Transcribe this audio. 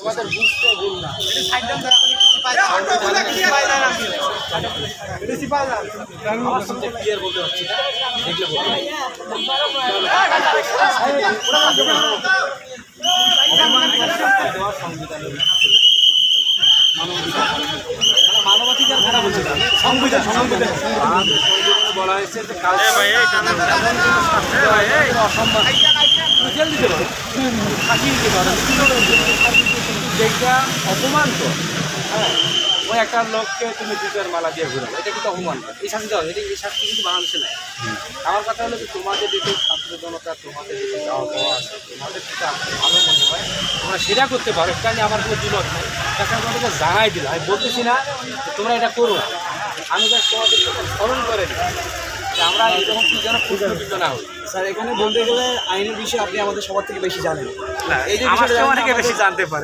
তোমাদের বুঝতে ভুল না। ক্লিয়ার বলতে পারছি না, দেখলে বলতে পারি। মানবাধিকার কথা বলছি না, সংবিধান বলা হয়েছে যে অসম্মান জেল দিতে পারো, ফাঁসি দিতে পারো, যেটা অপমান তো। হ্যাঁ, ওই একটা লোককে তুমি জুতার মালা দিয়ে ঘুরাবো, এটা কিন্তু অপমান। এই শাস্তি দেওয়া, এই শাস্তি কিন্তু বাংলাদেশে নেয়। আমার কথা হলো যে তোমাদের যেহেতু ছাত্র জনতা, তোমাদের যেহেতু যাওয়া পাওয়া আছে, তোমাদের যেটা ভালো মনে হয় তোমরা সেটা করতে পারো, এটা নিয়ে আমার কোনো দ্বিমত নেই। তাছাড়া তোমাদেরকে জানাই দিল, আমি বলতেছি না যে তোমরা এটা করো না, আমি জাস্ট তোমাদেরকে স্মরণ করে দিই যে আমরা এরকম কি যেন প্রশ্নবিদ্ধ না হই। স্যার এখানে বলতে গেলে আইনের বিষয়ে আপনি আমাদের সবার থেকে বেশি জানেন। না, এই যে আমার থেকে বেশি জানতে পারে।